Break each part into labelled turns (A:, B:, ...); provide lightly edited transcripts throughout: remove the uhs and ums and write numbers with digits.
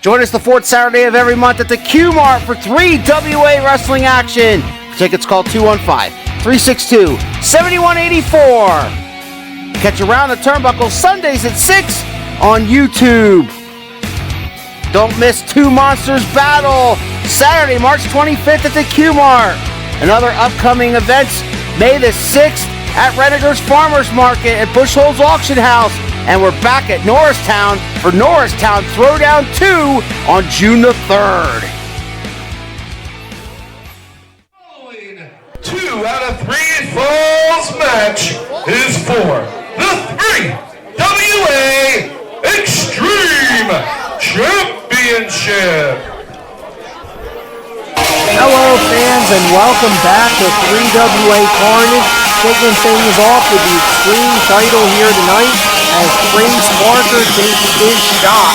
A: Join us the fourth Saturday of every month at the Q-Mart for 3 WA wrestling action. For tickets, call 215-362-7184. Catch Around the Turnbuckle Sundays at 6 on YouTube. Don't miss Two Monsters Battle, Saturday, March 25th at the Q-Mart. And other upcoming events, May the 6th at Renegers Farmers Market at Bushholes Auction House. And we're back at Norristown for Norristown Throwdown 2 on June the 3rd.
B: 2 out of 3 falls match is for the 3 WA Extreme Championship.
C: Hello fans and welcome back to 3WA Carnage, kicking things off with the Extreme title here tonight as Trace Parker takes his shot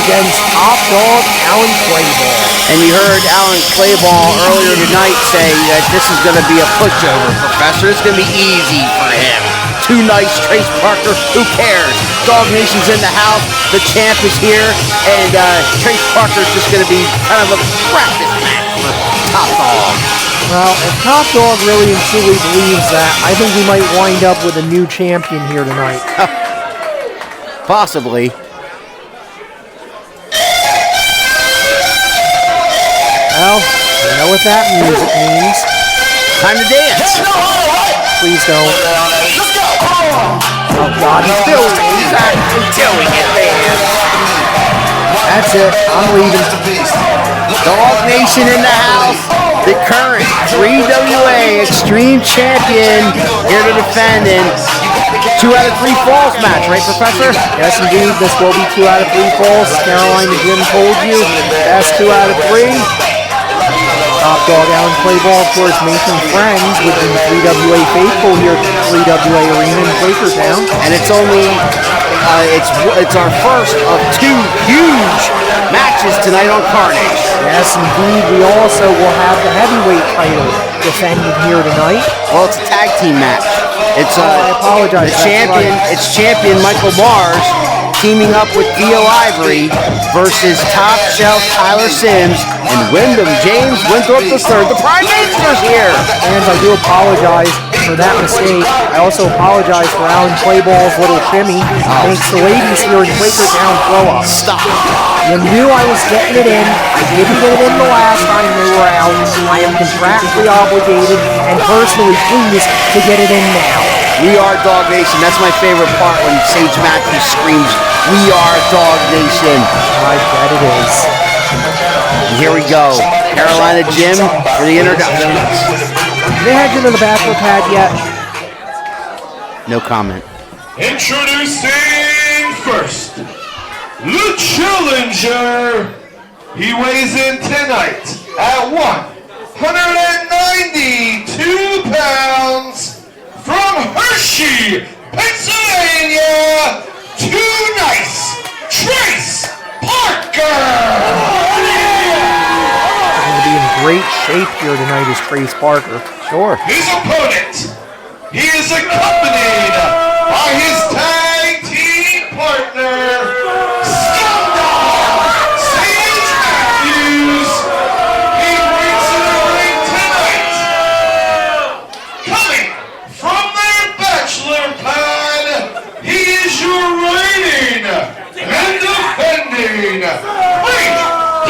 C: against top dog Alan Clayball.
A: And you heard Alan Clayball earlier tonight say that this is going to be a pushover, Professor. It's going to be easy for him. Too nice, Trace Parker, who cares? Dawg Nation's in the house, the champ is here, and Trace Parker's just going to be kind of a practice match for Top Dog.
C: Well, if Top Dog really and truly believes that, I think we might wind up with a new champion here tonight.
A: Possibly.
C: Well, you know what that music means.
A: Time to dance.
C: Please don't. Oh God, he's doing it. He's actually doing it, man. That's it. I'm leaving.
A: Dawg Nation in the house. The current 3WA Extreme Champion here to defend in 2 out of 3 falls match, right, Professor?
C: Yes, indeed. This will be 2 out of 3 falls. Carolina Jim told you. That's 2 out of 3. Top Dog Alan Clayball, of course, making friends with the 3WA faithful here at 3WA Arena in Quakertown.
A: And it's only, it's our first of 2 huge matches tonight on Carnage.
C: Yes, indeed. We also will have the heavyweight title defended here tonight.
A: Well, it's a tag team match. It's
C: I apologize.
A: The champion. Right. It's champion Michael Mars teaming up with Theo Ivory versus Top Shelf Tyler Symz and Wyndham James Winthorpe III. The Prime Minister's here.
C: Fans, I do apologize for that mistake. I also apologize for Alan Clayball's little shimmy. Makes the ladies here in Quakertown throw up.
A: Stop.
C: You knew I was getting it in. I didn't get it in the last time they were out. I am contractually obligated and personally pleased to get it in now.
A: We are Dawg Nation. That's my favorite part when Sage Matthews screams, "We are Dawg Nation."
C: I bet it is.
A: And here we go. Carolina Jim for the introductions.
C: Have they had you to the bachelor pad yet?
A: No comment.
B: Introducing first, the challenger. He weighs in tonight at 192 pounds. From Hershey, Pennsylvania, Too Nice, Trace Parker!
C: He's going to be in great shape here tonight is Trace Parker. Sure.
B: His opponent, he is accompanied by his tag team partner, Sage Matthews. He brings to the ring tonight. Coming from their bachelor pad, he is your reigning and defending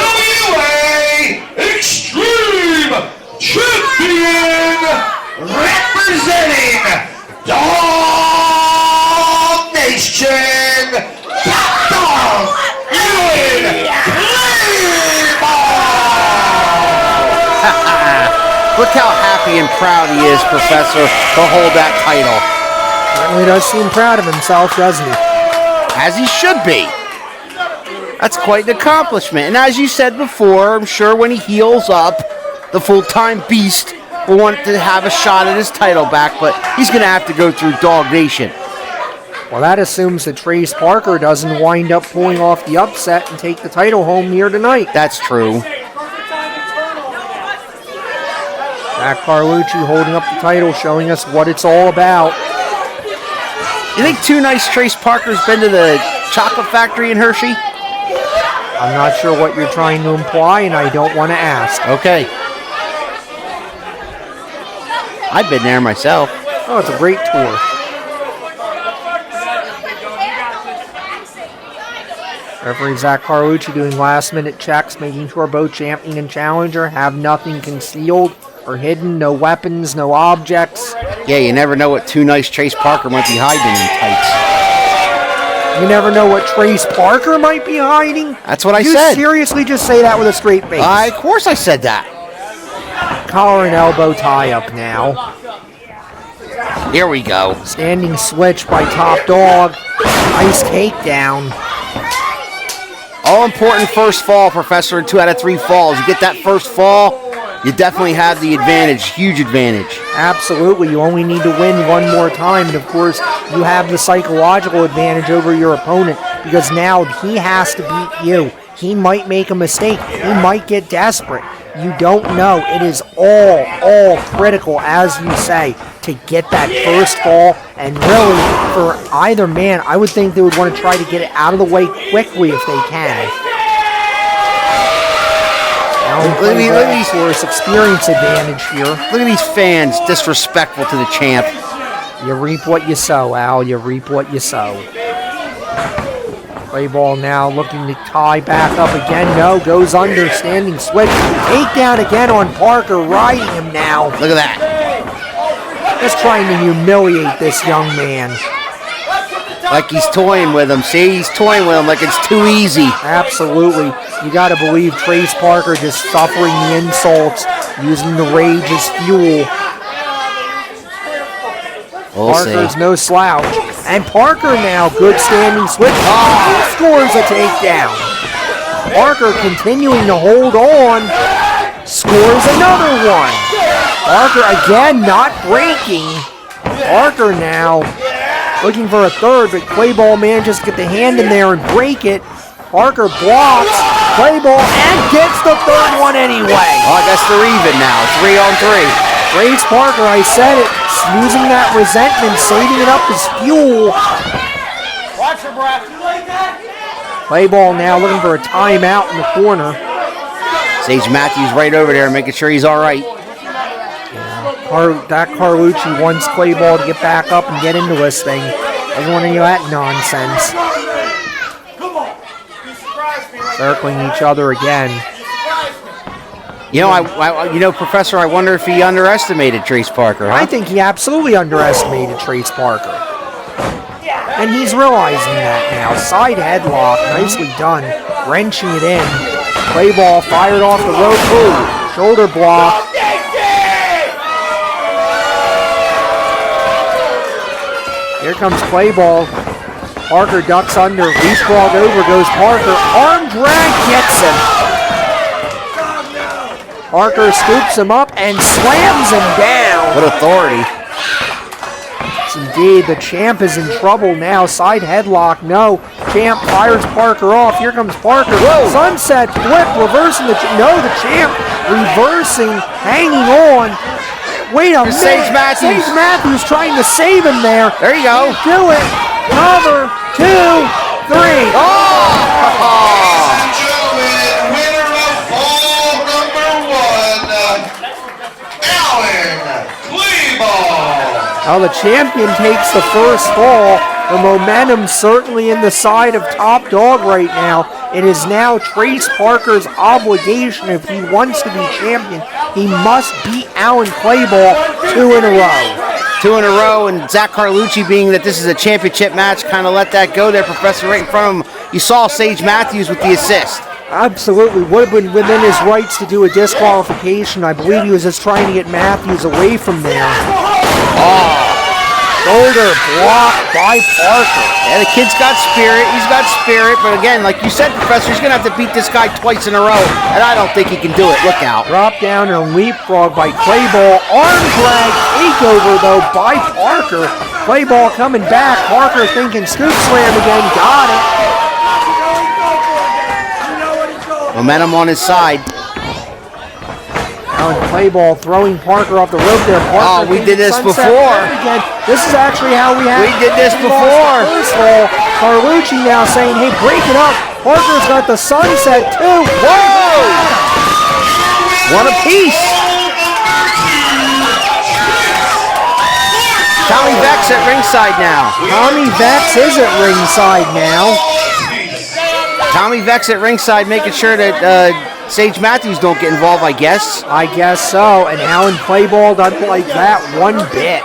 B: 3WA Extreme Champion, representing Dawg Nation, Top Dog,
A: Look how happy and proud he is, Professor, to hold that title.
C: Certainly does seem proud of himself, doesn't he?
A: As he should be. That's quite an accomplishment. And as you said before, I'm sure when he heals up, the full-time beast will want to have a shot at his title back, but he's going to have to go through Dawg Nation.
C: Well, that assumes that Trace Parker doesn't wind up pulling off the upset and take the title home here tonight.
A: That's true.
C: Jack Carlucci holding up the title, showing us what it's all about.
A: You think Too Nice Trace Parker's been to the chocolate factory in Hershey?
C: I'm not sure what you're trying to imply, and I don't want to ask.
A: Okay. I've been there myself.
C: Oh, it's a great tour. Referee Zach Carlucci doing last-minute checks, making sure both champion and challenger have nothing concealed or hidden, no weapons, no objects.
A: Yeah, you never know what Too Nice Trace Parker might be hiding in tights.
C: You never know what Trace Parker might be hiding?
A: That's what I said.
C: You seriously just say that with a straight face?
A: Of course I said that.
C: Collar and elbow tie-up now.
A: Here we go.
C: Standing switch by Top Dawg. Nice takedown.
A: All important first fall, Professor, in 2 out of 3 falls. You get that first fall, you definitely have the advantage, huge advantage.
C: Absolutely. You only need to win one more time. And, of course, you have the psychological advantage over your opponent because now he has to beat you. He might make a mistake. He might get desperate. You don't know. It is all critical, as you say, to get that first fall. And really, for either man, I would think they would want to try to get it out of the way quickly if they can.
A: Look at these
C: Force experience advantage here.
A: Look at these fans disrespectful to the champ.
C: You reap what you sow, Al. You reap what you sow. Clayball now looking to tie back up again. No, goes under, standing switch. Takedown again on Parker, riding him now.
A: Look at that.
C: Just trying to humiliate this young man.
A: Like he's toying with him. See, he's toying with him like it's too easy.
C: Absolutely. You got to believe Trace Parker just suffering the insults, using the rage as fuel.
A: We'll
C: Parker's
A: see.
C: no slouch. And Parker now, good standing switch. Oh, scores a takedown. Parker continuing to hold on. Scores another one. Parker again not breaking. Parker now looking for a third, but Clayball manages to get the hand in there and break it. Parker blocks. Clayball and gets the third one anyway.
A: Oh, I guess they're even now. 3 on 3.
C: Trace Parker, I said it, using that resentment, saving it up as fuel.
B: Watch your breath. You like that?
C: Clayball now looking for a timeout in the corner.
A: Sage Matthews right over there making sure he's all right.
C: That Carlucci wants Clayball to get back up and get into this thing. Doesn't want any of that nonsense. Circling each other again.
A: You know, Professor, I wonder if he underestimated Trace Parker, huh?
C: I think he absolutely underestimated Trace Parker. And he's realizing that now. Side headlock, nicely done. Wrenching it in. Clayball fired off the rope. Ooh, shoulder block. Here comes Clayball. Parker ducks under. Leapfrog over goes Parker. Arm drag gets him. Parker scoops him up and slams him down.
A: What authority.
C: Yes, indeed, the champ is in trouble now. Side headlock, no. Champ fires Parker off. Here comes Parker.
A: Whoa.
C: Sunset flip, reversing the champ reversing, hanging on. Wait a minute.
A: Sage Matthews.
C: Sage Matthews trying to save him there.
A: There you go.
C: Do it. Cover, 2, 3.
A: Oh!
C: Now the champion takes the first fall. The momentum certainly in the side of Top Dawg right now. It is now Trace Parker's obligation if he wants to be champion. He must beat Alan Clayball 2 in a row.
A: 2 in a row, and Zach Carlucci, being that this is a championship match, kind of let that go there, Professor, right in front of him. You saw Sage Matthews with the assist.
C: Absolutely. Would have been within his rights to do a disqualification. I believe he was just trying to get Matthews away from there.
A: Oh,
C: Shoulder blocked by Parker.
A: yeah, the kid's got spirit. He's got spirit, but again, like you said, Professor, he's going to have to beat this guy twice in a row, and I don't think he can do it. Look out.
C: Drop down and leapfrog by Clayball. Arm drag takeover, though, by Parker. Clayball coming back. Parker thinking scoop slam again. Got it.
A: Momentum on his side.
C: Alan Clayball throwing Parker off the rope there. Parker
A: We did this
C: sunset
A: before.
C: again. This is actually how we had.
A: We did this before.
C: First of all, Carlucci now saying, hey, break it up. Parker's got the sunset too.
A: Whoa! One apiece. Tommy Vex at ringside now.
C: Tommy Vex is at ringside now.
A: Tommy Vex at ringside, making sure that Sage Matthews don't get involved, I guess.
C: I guess so. And Alan Clayball doesn't like that one bit.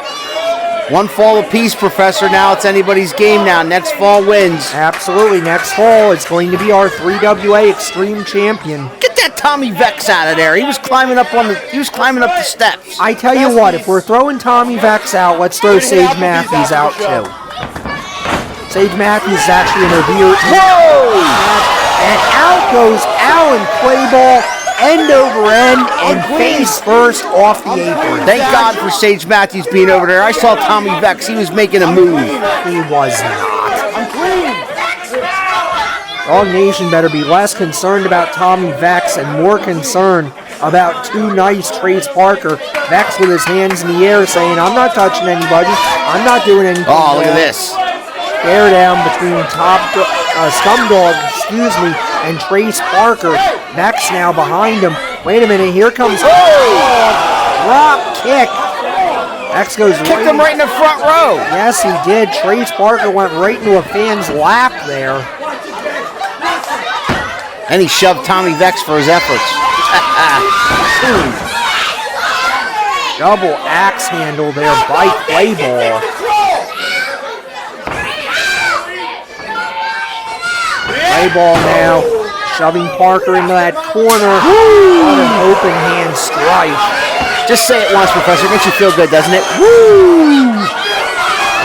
A: One fall apiece, Professor. Now it's anybody's game now. Next fall wins.
C: Absolutely. Next fall is going to be our 3WA Extreme Champion.
A: Get that Tommy Vex out of there. He was climbing up the steps.
C: I tell you what, if we're throwing Tommy Vex out, let's throw Sage Matthews out too. Sage Matthews is actually in her rear.
A: Whoa!
C: And out goes Alan Clayball, end over end, and face first off the apron.
A: Thank God for Sage Matthews being over there. I saw Tommy Vex. He was making a move.
C: He was not. Dawg Nation better be less concerned about Tommy Vex and more concerned about Too Nice Trace Parker. Vex with his hands in the air saying, I'm not touching anybody. I'm not doing anything.
A: Oh, look at this.
C: Stare down between Scumdog, and Trace Parker. Vex now behind him. Wait a minute, here comes drop kick. Vex goes
A: Kicked him right in the front row.
C: Yes, he did. Trace Parker went right into a fan's lap there.
A: And he shoved Tommy Vex for his efforts.
C: Double axe handle there by Clayball. Clayball now shoving Parker into that corner. On an open hand strike.
A: Just say it once, Professor. It makes you feel good, doesn't it? Woo!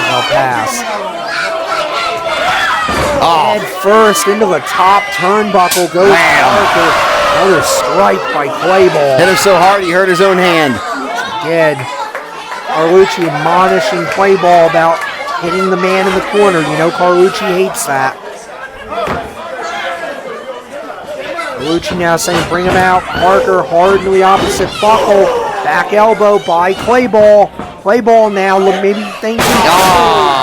C: I'll pass.
A: Oh.
C: Head first into the top turnbuckle goes Parker. Another strike by Clayball.
A: Hit him so hard he hurt his own hand.
C: Did. Carlucci admonishing Clayball about hitting the man in the corner. You know Carlucci hates that. Carlucci now saying bring him out. Parker hard into the opposite buckle. Back elbow by Clayball. Clayball now maybe thinking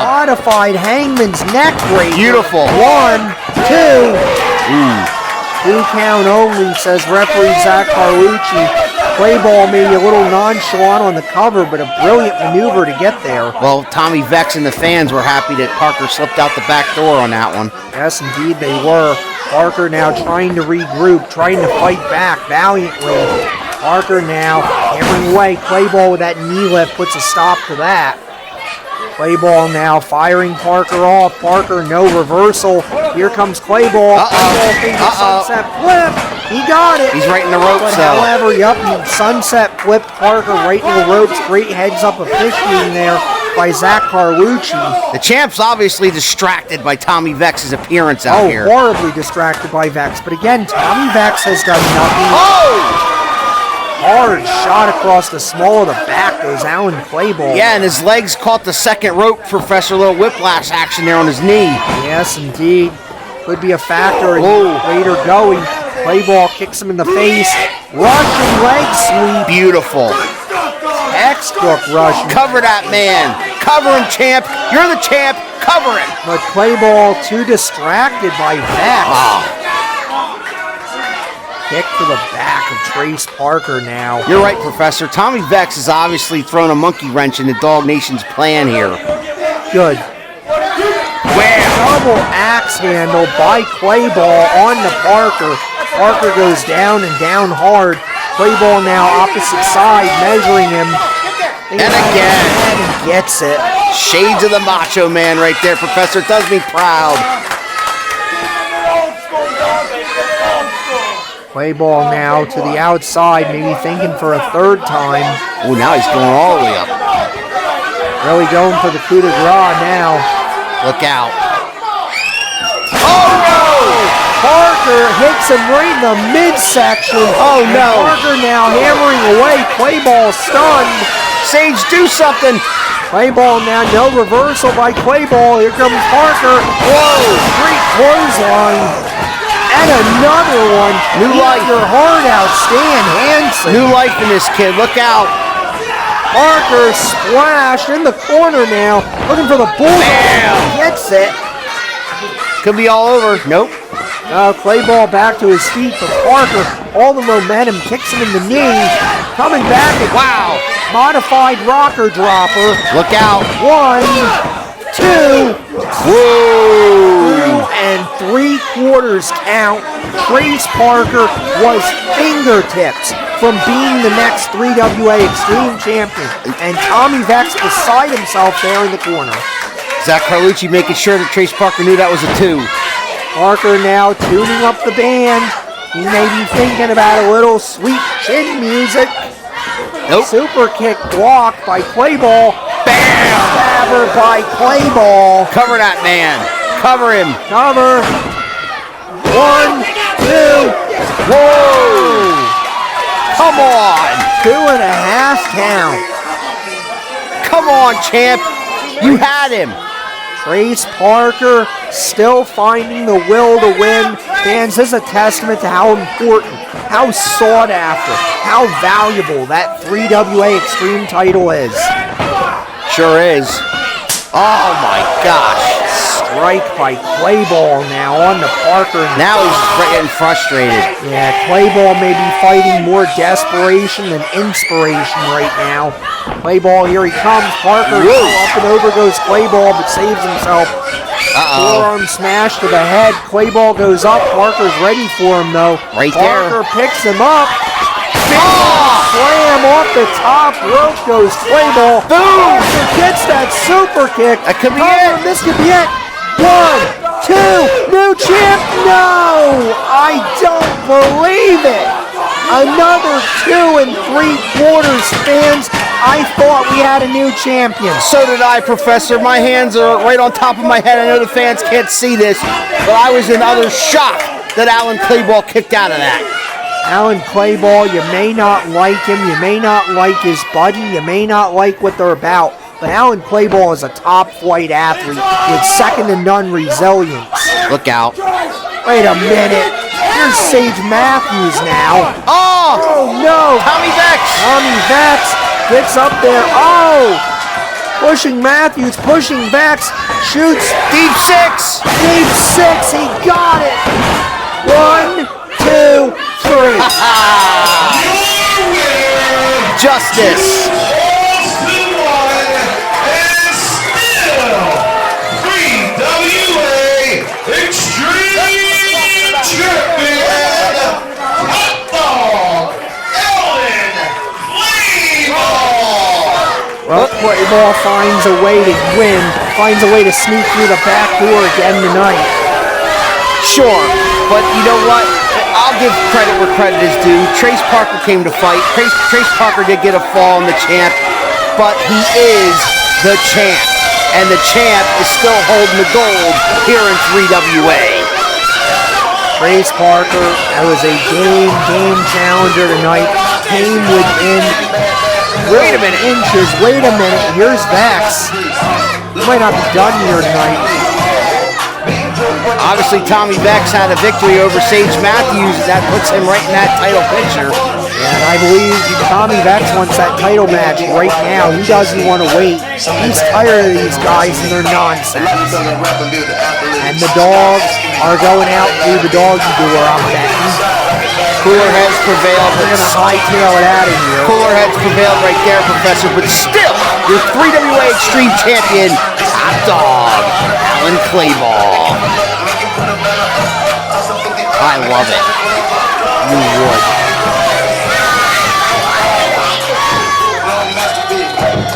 C: modified Hangman's neck breaker.
A: Beautiful.
C: 1, 2. 2 count only, says referee Zach Carlucci. Clayball maybe a little nonchalant on the cover, but a brilliant maneuver to get there.
A: Well, Tommy Vex and the fans were happy that Parker slipped out the back door on that one.
C: Yes, indeed they were. Parker now trying to regroup, trying to fight back valiantly. Parker now hammering away. Clayball with that knee lift puts a stop to that. Clayball now firing Parker off. Parker, no reversal. Here comes Clayball. Clayball thinks sunset flip. He got it.
A: He's right in the ropes,
C: But however, he sunset flipped Parker right in the ropes. Great heads up officiating there by Zach Carlucci.
A: The champ's obviously distracted by Tommy Vex's appearance out here.
C: Horribly distracted by Vex. But again, Tommy Vex has done nothing.
A: Oh!
C: Hard shot across the small of the back goes Alan Clayball.
A: Yeah, and his legs caught the second rope, Professor. Little whiplash action there on his knee.
C: Yes, indeed. Could be a factor in later going. Clayball kicks him in the face. Russian leg sweep.
A: Beautiful.
C: Textbook Russian.
A: Cover that man. Cover him, champ. You're the champ. Cover him.
C: But Clayball too distracted by Vex. Kick to the back of Trace Parker now.
A: You're right, Professor. Tommy Vex has obviously thrown a monkey wrench into Dawg Nation's plan here.
C: Good. Double axe handle by Clayball on to Parker. Parker goes down and down hard. Clayball now opposite side, measuring him.
A: And again.
C: And gets it.
A: Shades of the Macho Man right there, Professor. It does me proud.
C: Clayball now to the outside, maybe thinking for a third time.
A: Oh, now he's going all the way up.
C: Really going for the coup de grace now.
A: Look out.
C: Oh no! Parker hits him right in the midsection.
A: Oh no!
C: Parker now hammering away. Clayball stunned.
A: Sage, do something.
C: Clayball now, no reversal by Clayball. Here comes Parker.
A: Whoa!
C: Great clothesline. And another one.
A: New life.
C: Your heart out, Stan Hansen.
A: New life in this kid. Look out.
C: Parker splash in the corner now. Looking for the bulldog.
A: Bam.
C: Gets it.
A: Could be all over. Nope.
C: Clayball back to his feet, but Parker, all the momentum, kicks him in the knee. Coming back at
A: Wow.
C: modified rocker dropper.
A: Look out.
C: 1, 2,
A: Whoa.
C: and 3/4 count. Trace Parker was fingertips from being the next 3WA Extreme Champion. And Tommy Vex beside himself there in the corner.
A: Zach Carlucci making sure that Trace Parker knew that was a 2.
C: Parker now tuning up the band. He may be thinking about a little sweet chin music.
A: Nope.
C: Super kick blocked by Clayball.
A: Bam!
C: Stabber by Clayball.
A: Cover that man. Cover him.
C: Cover. 1, 2.
A: Whoa! Come on.
C: 2.5 count.
A: Come on, champ. You had him.
C: Trace Parker still finding the will to win. Fans, this is a testament to how important, how sought after, how valuable that 3WA Extreme title is.
A: Sure is. Oh my gosh.
C: Strike by Clayball now on the Parker.
A: Now he's getting frustrated.
C: Yeah, Clayball may be fighting more desperation than inspiration right now. Clayball, here he comes. Parker,
A: Whoa.
C: up and over goes Clayball, but saves himself.
A: Uh-oh.
C: Forearm smash to the head. Clayball goes up. Parker's ready for him, though.
A: Right there.
C: Parker picks him up. Slam off the top rope goes Clayball.
A: Boom!
C: Parker gets that super kick.
A: That could be
C: Cover,
A: it.
C: This could be it. 1, 2, new champ. No, I don't believe it. Another 2 3/4 fans. I thought we had a new champion.
A: So did I, Professor. My hands are right on top of my head. I know the fans can't see this, but I was in utter shock that Alan Clayball kicked out of that.
C: Alan Clayball, you may not like him, you may not like his buddy, you may not like what they're about, but Alan Clayball is a top-flight athlete with second-to-none resilience.
A: Look out.
C: Wait a minute. Here's Sage Matthews now.
A: Oh!
C: Oh, no.
A: Tommy Vex!
C: Tommy Vex gets up there. Oh! Pushing Matthews, pushing Vex, shoots.
A: Deep 6!
C: Deep 6, he got it. 1, 2, 3.
A: Justice!
C: Well, Clayball finds a way to win, finds a way to sneak through the back door again tonight.
A: Sure, but you know what? I'll give credit where credit is due. Trace Parker came to fight. Trace Parker did get a fall on the champ, but he is the champ. And the champ is still holding the gold here in 3WA.
C: Trace Parker, that was a game challenger tonight. Came within
A: Wait a minute.
C: inches. Wait a minute. Here's Vex. He might not be done here tonight.
A: Obviously, Tommy Vex had a victory over Sage Matthews. That puts him right in that title picture.
C: And I believe Tommy Vex wants that title match right now. He doesn't want to wait. He's tired of these guys and their nonsense. And the Dogs are going out through the doggy door, I'm betting.
A: Cooler heads prevailed.
C: They're going to hightail it out of here.
A: Cooler heads prevailed right there, Professor. But still, your 3WA Extreme Champion, Top Dog, Alan Clayball. I love it. You would.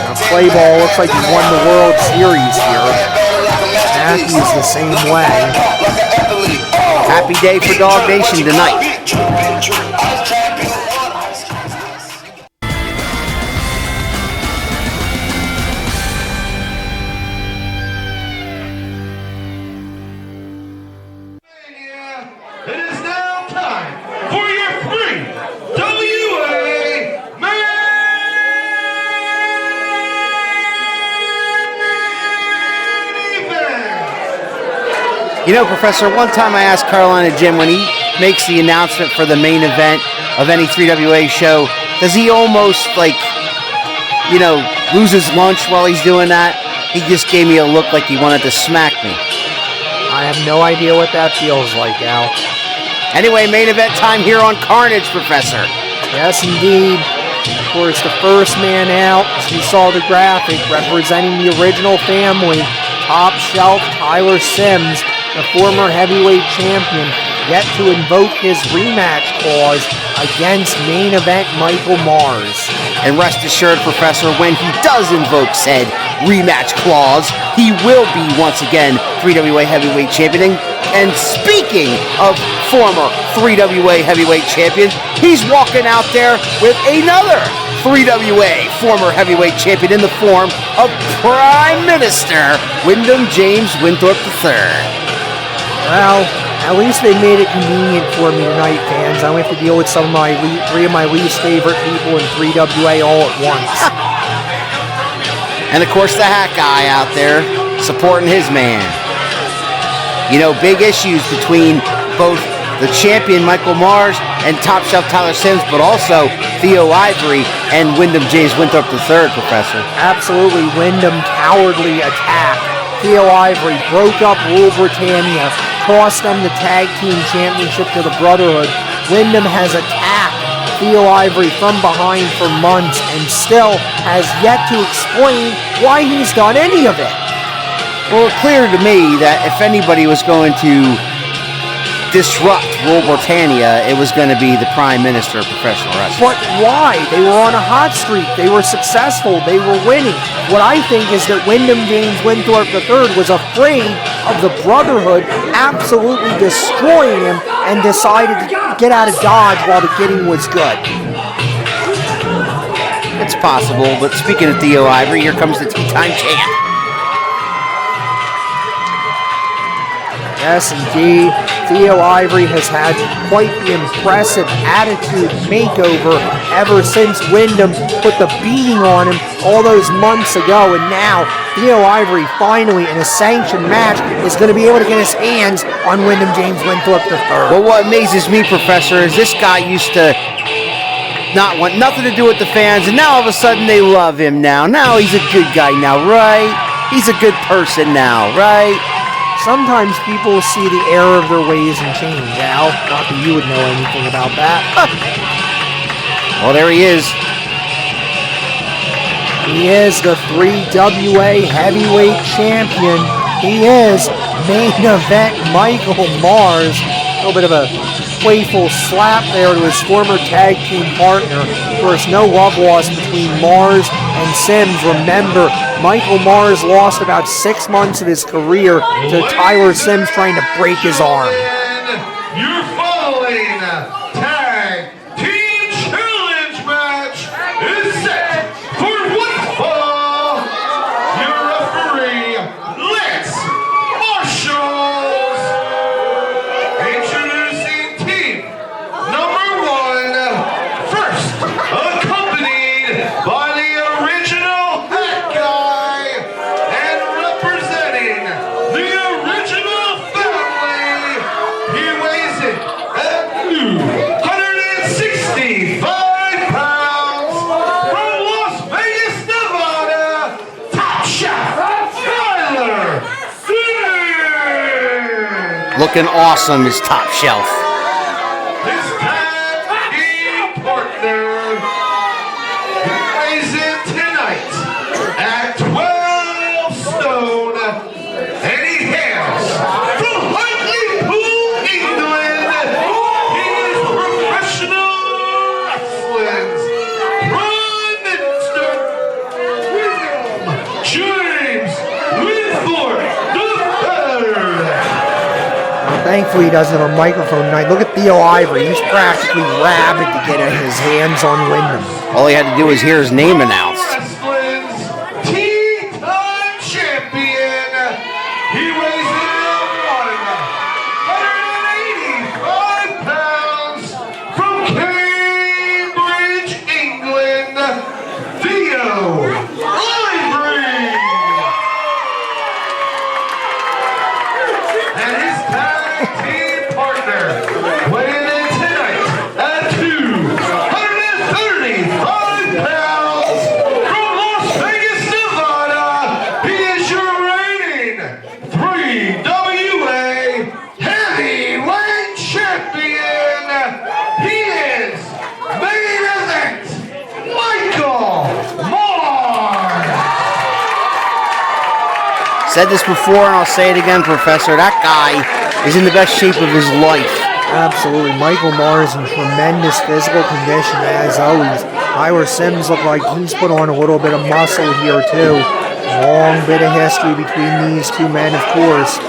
C: Now, Clayball looks like he won the World Series here. Matthews the same way.
A: Happy day for Dog Nation tonight.
B: It is now time for your 3WA main event.
A: You know, Professor, one time I asked Carolina Jim when he makes the announcement for the main event of any 3WA show, does he almost, like, you know, lose his lunch while he's doing that? He just gave me a look like he wanted to smack me.
C: I I have no idea what that feels like, Al.
A: Anyway, main event time here on Carnage, Professor.
C: Yes, indeed. Of course, the first man out, as we saw the graphic, representing the original family, Top Shelf Tyler Symz, the former heavyweight champion, yet to invoke his rematch clause against main event Michael Mars.
A: And rest assured, Professor, when he does invoke said rematch clause, he will be once again 3WA heavyweight champion. And speaking of former 3WA heavyweight champion, he's walking out there with another 3WA former heavyweight champion in the form of Prime Minister Wyndham James Winthorpe III.
C: Well, at least they made it convenient for me tonight, fans. I don't have to deal with three of my least favorite people in 3WA all at once.
A: And of course the hat guy out there supporting his man. You know, big issues between both the champion Michael Mars and Top Shelf Tyler Symz, but also Theo Ivory and Wyndham James Winthorpe III, Professor.
C: Absolutely, Wyndham cowardly attack. Theo Ivory broke up Rule Britannia, cost them the tag team championship to the Brotherhood. Wyndham has attacked Theo Ivory from behind for months and still has yet to explain why he's done any of it.
A: Well, it clear to me that if anybody was going to disrupt Rule Britannia, it was going to be the Prime Minister of Professional Wrestling.
C: But why? They were on a hot streak. They were successful. They were winning. What I think is that Wyndham James Winthorpe III was afraid of the Brotherhood absolutely destroying him and decided to get out of Dodge while the getting was good.
A: It's possible, but speaking of Theo Ivory, here comes the Tea-Time Champ.
C: Yes, indeed. Theo Ivory has had quite the impressive attitude makeover ever since Wyndham put the beating on him all those months ago. And now Theo Ivory finally in a sanctioned match is going to be able to get his hands on Wyndham James Winthorpe III.
A: Well, what amazes me, Professor, is this guy used to not want nothing to do with the fans, and now all of a sudden they love him now. Now he's a good guy now, right? He's a good person now, right?
C: Sometimes people see the error of their ways and change, Al. Not that you would know anything about that.
A: Well, there he is.
C: He is the 3WA heavyweight champion. He is main event Michael Mars. A little bit of a playful slap there to his former tag team partner. Of course, no love lost between Mars and Symz. Remember, Michael Mars lost about 6 months of his career to Tyler Symz trying to break his arm.
B: Your following tag team challenge match is set for one fall. Your referee, Lance Marshalls. Introducing team number 1, first accompanied by the original hat guy and representing the original family. He weighs in at 265 pounds from Las Vegas, Nevada, Top Shelf Tyler Symz.
A: Looking awesome is Top Shelf.
B: His tag team partner, he weighs in tonight at 12 stone, and he hails from Hartlepool, England. He is professional wrestling's Prime Minister, Wyndham James Winthorpe III.
C: Thankfully, he doesn't have a microphone tonight. Look at Theo Ivory. He's practically rabid to get his hands on Wyndham.
A: All he had to do was hear his name announced.
B: Wrestling's Tea-Time Champion. He weighs in 185 pounds from Cambridge, England, Theo Ivory. And his tag team partner, weighing in tonight at 235 pounds
A: Said this before and I'll say it again, Professor. That guy is in the best shape of his life.
C: Absolutely. Michael Mars in tremendous physical condition as always. Symz look like he's put on a little bit of muscle here too. Long bit of history between these two men, of course.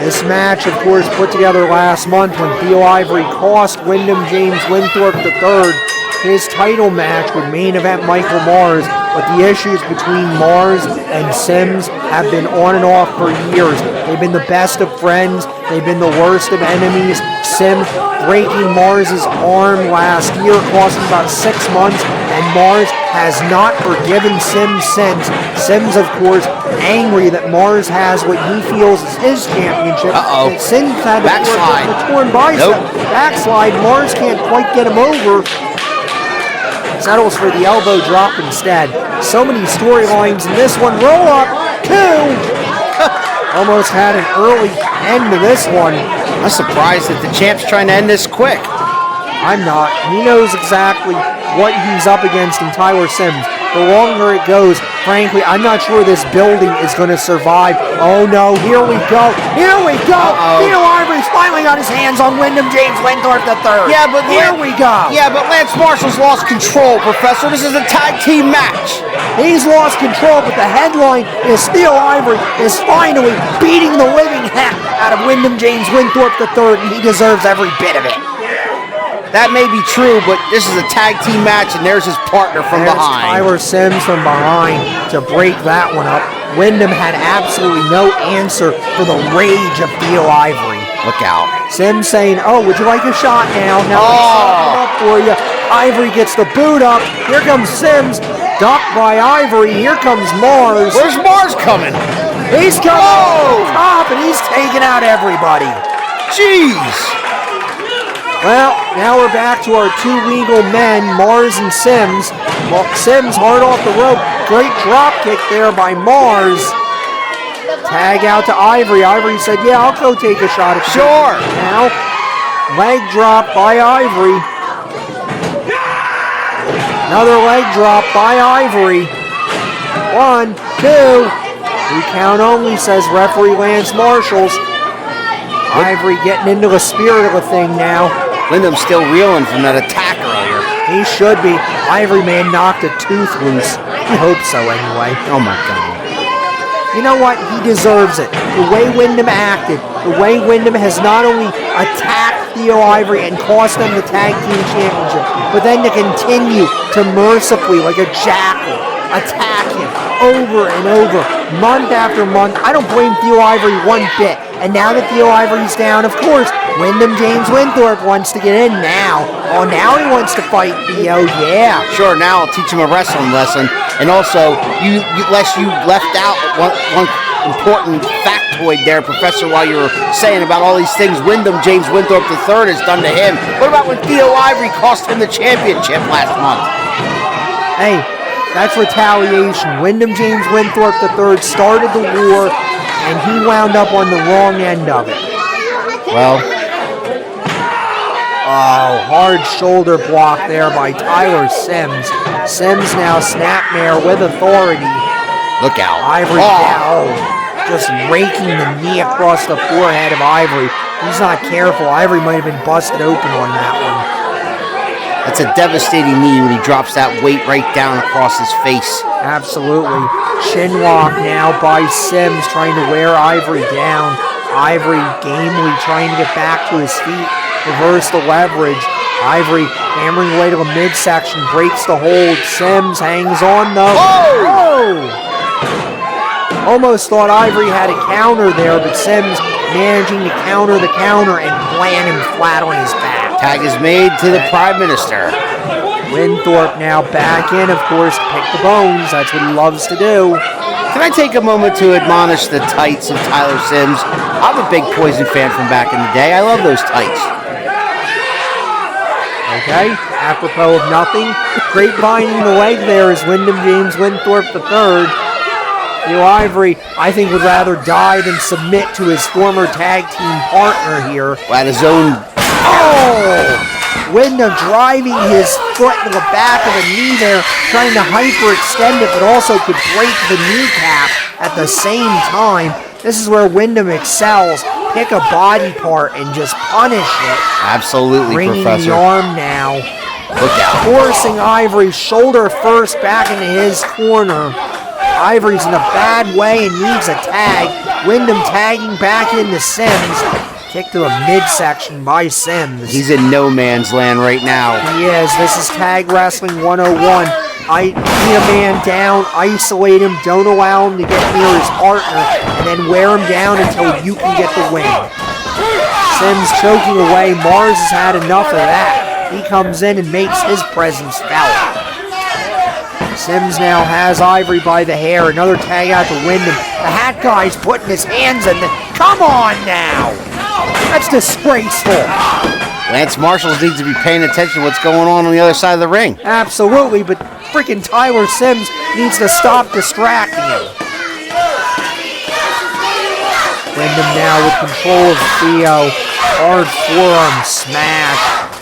C: This match, of course, put together last month when Theo Ivory cost Wyndham James Winthorpe III his title match with main event Michael Mars, but the issues between Mars and Symz have been on and off for years. They've been the best of friends. They've been the worst of enemies. Symz breaking Mars's arm last year cost him about 6 months, and Mars has not forgiven Symz since. Symz, of course, angry that Mars has what he feels is his championship. Symz had a torn bicep. Backslide. Mars can't quite get him over. Settles for the elbow drop instead. So many storylines in this one. Roll up, 2. Almost had an early end to this one.
A: I'm surprised that the champ's trying to end this quick.
C: I'm not. He knows exactly what he's up against in Symz. The longer it goes, frankly, I'm not sure this building is going to survive. Oh no, here we go. Here we go. Theo Ivory's finally got his hands on Wyndham James Winthorpe III.
A: Yeah, but
C: here we go.
A: Yeah, but Lance Marshall's lost control, Professor. This is a tag team match.
C: He's lost control, but the headline is Theo Ivory is finally beating the living heck out of Wyndham James Winthorpe III, and he deserves every bit of it.
A: That may be true, but this is a tag team match, and there's his partner from behind.
C: Symz from behind to break that one up. Wyndham had absolutely no answer for the rage of Theo Ivory.
A: Look out.
C: Symz saying, oh, would you like a shot now? Now I'm up for you. Ivory gets the boot up. Here comes Symz. Ducked by Ivory. Here comes Mars.
A: Where's Mars coming?
C: He's coming up, and he's taking out everybody.
A: Jeez.
C: Well, now we're back to our 2 legal men, Mars and Symz. Symz hard off the rope. Great drop kick there by Mars. Tag out to Ivory. Ivory said, yeah, I'll go take a shot at you.
A: Sure.
C: Now, leg drop by Ivory. Another leg drop by Ivory. 1, 2. 3 count only, says referee Lance Marshalls. Ivory getting into the spirit of the thing now.
A: Wyndham's still reeling from that attack earlier.
C: He should be. Ivory man knocked a tooth loose. I hope so anyway.
A: Oh my God.
C: You know what? He deserves it. The way Wyndham acted, the way Wyndham has not only attacked Theo Ivory and cost them the tag team championship, but then to continue to mercifully, like a jackal, attack him over and over, month after month. I don't blame Theo Ivory one bit. And now that Theo Ivory's down, of course, Wyndham James Winthorpe wants to get in now. Oh, now he wants to fight Theo, yeah.
A: Sure, now I'll teach him a wrestling lesson. And also, you left out one important factoid there, Professor, while you were saying about all these things Wyndham James Winthorpe III has done to him. What about when Theo Ivory cost him the championship last month?
C: Hey, that's retaliation. Wyndham James Winthorpe III started the war, and he wound up on the wrong end of it.
A: Well.
C: Oh, hard shoulder block there by Symz. Symz now snapmare with authority.
A: Look out.
C: Ivory down. Just raking the knee across the forehead of Ivory. He's not careful. Ivory might have been busted open on that one.
A: That's a devastating knee when he drops that weight right down across his face.
C: Absolutely. Chin lock now by Symz, trying to wear Ivory down. Ivory gamely trying to get back to his feet. Reverse the leverage. Ivory hammering away to the midsection, breaks the hold. Symz hangs on though. Oh! Almost thought Ivory had a counter there, but Symz managing to counter the counter and plant him flat on his back.
A: Tag is made to the Prime Minister.
C: Winthorpe now back in, of course, to pick the bones. That's what he loves to do.
A: Can I take a moment to admonish the tights of Symz? I'm a big Poison fan from back in the day. I love those tights.
C: Okay, apropos of nothing, grapevining the leg there is Wyndham James Winthorpe III. Theo Ivory, I think, would rather die than submit to his former tag team partner here.
A: At his own...
C: Oh! Wyndham driving his foot to the back of the knee there, trying to hyperextend it, but also could break the kneecap. at the same time. This is where Wyndham excels. Pick a body part and just punish it.
A: Absolutely,
C: Bringing
A: Professor.
C: the arm now.
A: Look out.
C: Forcing Ivory shoulder first back into his corner. Ivory's in a bad way and needs a tag. Wyndham tagging back into Symz. Kick to the midsection by Symz.
A: He's in no man's land right now.
C: He is. This is Tag Wrestling 101. I beat a man down, isolate him, don't allow him to get near his partner, and then wear him down until you can get the win. Symz choking away. Mars has had enough of that. He comes in and makes his presence felt. Symz now has Ivory by the hair. Another tag out to Wyndham. The hat guy's putting his hands in the... Come on now! That's disgraceful.
A: Lance Marshall needs to be paying attention to what's going on the other side of the ring.
C: Absolutely, but freaking Tyler Symz needs to stop distracting him. Wyndham now with control of Theo. Hard forearm smash.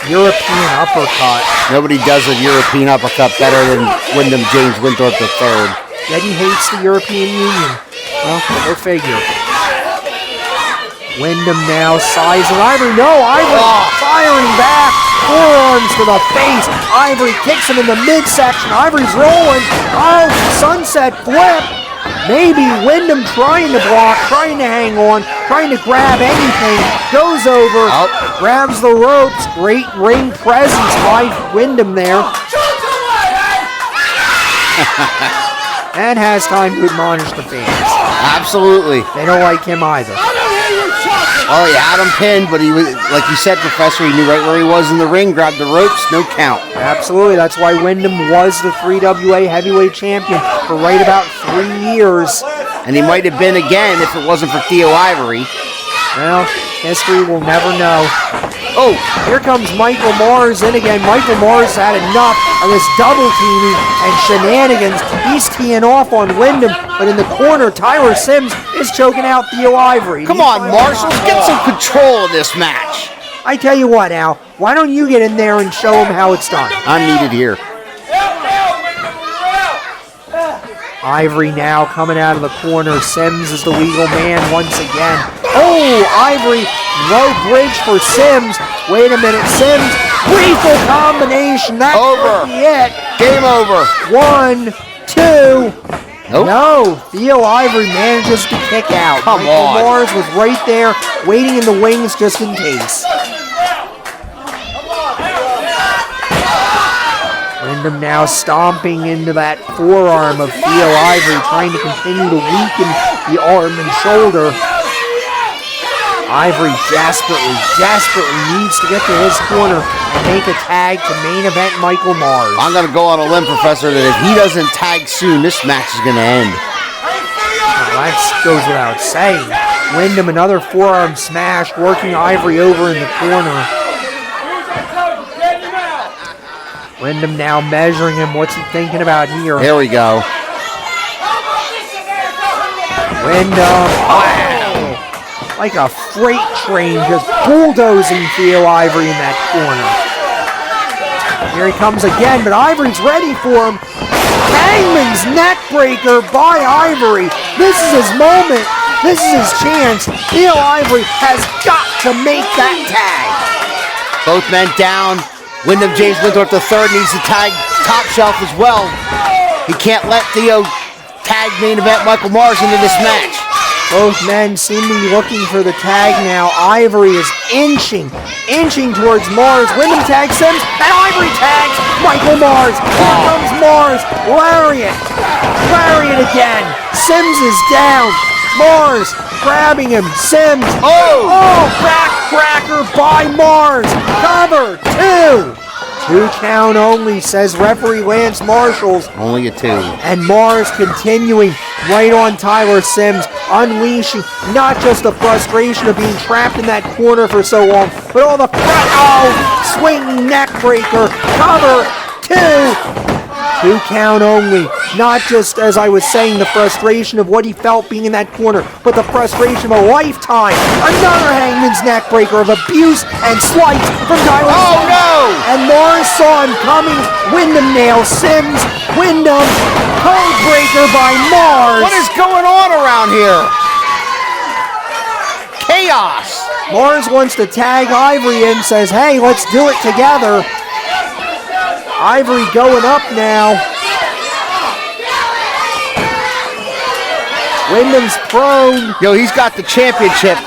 C: European uppercut.
A: Nobody does a European uppercut better than Wyndham James Winthorpe III.
C: Yet he hates the European Union. Well, go figure. Wyndham now sizing Ivory. No, Ivory firing back. Forearms to the face. Ivory kicks him in the midsection. Ivory's rolling. Oh, sunset flip. Maybe Wyndham trying to block, trying to hang on, trying to grab anything. Goes over, grabs the ropes. Great ring presence by Wyndham there. And has time to admonish the fans.
A: Absolutely.
C: They don't like him either.
A: Oh, he had him pinned, but he was, like you said, Professor, he knew right where he was in the ring, grabbed the ropes, no count.
C: Absolutely. That's why Wyndham was the 3WA heavyweight champion for right about 3 years.
A: And he might have been again if it wasn't for Theo Ivory.
C: Well, history will never know.
A: Oh,
C: here comes Michael Mars in again. Michael Mars had enough of this double teaming and shenanigans. He's teeing off on Wyndham, but in the corner, Tyler Symz is choking out Theo Ivory.
A: Come on, Marshall, get some control of this match.
C: I tell you what, Al, why don't you get in there and show him how it's done?
A: I'm needed here.
C: Ivory now coming out of the corner. Symz is the legal man once again. Oh, Ivory, low bridge for Symz. Wait a minute, Symz, lethal combination. That
A: over.
C: could be it.
A: Game over.
C: 1, 2.
A: Nope.
C: No, Theo Ivory manages to kick out.
A: Come
C: Michael
A: on.
C: Mars was right there, waiting in the wings just in case. Wyndham now stomping into that forearm of Theo Ivory, trying to continue to weaken the arm and shoulder. Ivory desperately needs to get to his corner and make a tag to main event Michael Mars.
A: I'm going to go on a limb, Professor, that if he doesn't tag soon, this match is going to end.
C: Well, that goes without saying. Wyndham, another forearm smash, working Ivory over in the corner. Wyndham now measuring him. What's he thinking about here?
A: Here we go.
C: Wyndham, wow, like a freight train, just bulldozing Theo Ivory in that corner. Here he comes again, but Ivory's ready for him. Hangman's neckbreaker by Ivory. This is his moment. This is his chance. Theo Ivory has got to make that tag.
A: Both men down. Wyndham James Winthorpe III needs to tag Top Shelf as well. He can't let Theo tag main event Michael Mars into this match.
C: Both men seem to be looking for the tag now. Ivory is inching towards Mars. Wyndham tags Symz, and Ivory tags Michael Mars. Here comes Mars. Lariat again. Symz is down. Mars grabbing him. Symz. Oh, backcracker by Mars. Cover 2. 2 count only, says referee Lance Marshall.
A: Only a 2.
C: And Mars continuing right on Tyler Symz, unleashing not just the frustration of being trapped in that corner for so long, but all the swinging neck breaker. Cover 2. 2 count only. Not just, as I was saying, the frustration of what he felt being in that corner, but the frustration of a lifetime. Another Hangman's neckbreaker of abuse and slights from Tyler.
A: Oh, no!
C: And Mars saw him coming. Wyndham nails Symz. Wyndham, code breaker by Mars.
A: What is going on around here? Chaos.
C: Mars wants to tag Ivory in, says, hey, let's do it together. Ivory going up now. Wyndham's prone.
A: Yo, he's got the championship.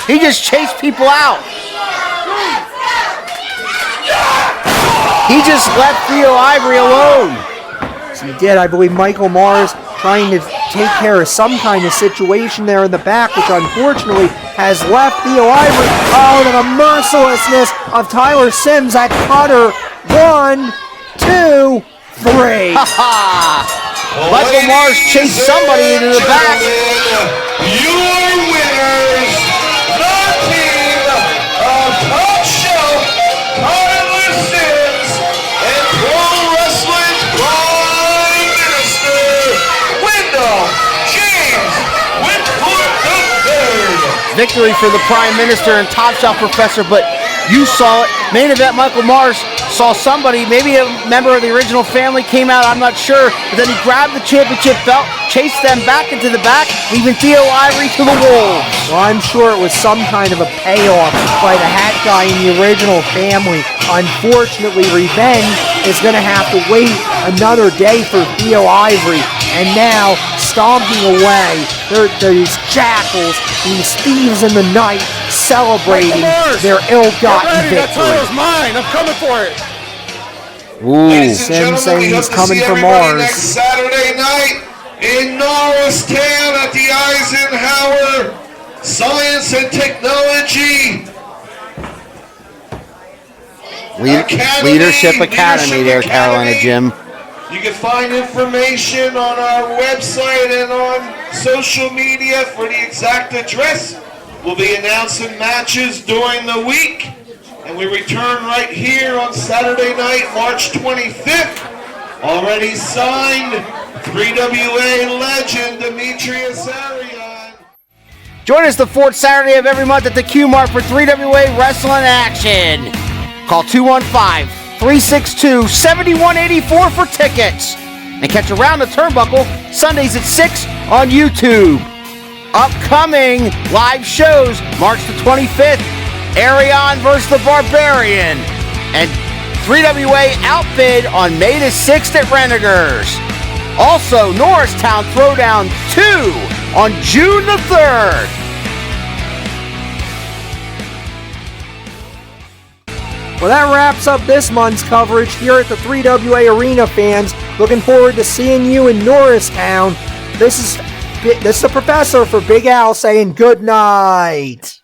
A: He just chased people out. He just left Theo Ivory alone.
C: So he did. I believe Michael Mars trying to take care of some kind of situation there in the back, which unfortunately has left Theo Ivory. Oh, to the mercilessness of Tyler Symz at cutter. 1, 2, 3.
A: Michael Mars chased somebody into the back.
B: Your winners, the team of Talk Show, Tyler Symz, and Pro Wrestling's Prime Minister, Wyndham James Winthorpe III.
A: Victory for the Prime Minister and Top Shelf Professor, but you saw it. Main event, Michael Mars saw somebody, maybe a member of the original family came out, I'm not sure, but then he grabbed the championship belt, chased them back into the back, leaving Theo Ivory to the wolves.
C: Well, I'm sure it was some kind of a payoff by the hat guy in the original family. Unfortunately, revenge is going to have to wait another day for Theo Ivory. And now, stomping away, these jackals, these thieves in the night, celebrating their ill-gotten victory.
D: That title's mine. I'm coming for it.
B: Ladies and
C: Symz
B: gentlemen,
C: saying
B: we
C: he's
B: hope to
C: coming
B: see
C: for
B: everybody
C: Mars.
B: next Saturday night in Norristown at the Eisenhower Science and Technology
A: Leadership Academy there, Carolina Jim.
B: You can find information on our website and on social media for the exact address. We'll be announcing matches during the week, and we return right here on Saturday night, March 25th. Already signed, 3WA legend Demetrius Arion.
A: Join us the fourth Saturday of every month at the Q-Mart for 3WA Wrestling Action. Call 215-362-7184 for tickets. And catch Around the Turnbuckle Sundays at 6 on YouTube. Upcoming live shows, March the 25th, Arion versus the Barbarian. And 3WA Outbid on May the 6th at Renegers. Also, Norristown Throwdown 2 on June the 3rd.
C: Well, that wraps up this month's coverage here at the 3WA Arena, fans. Looking forward to seeing you in Norristown. This is the Professor for Big Al saying good night.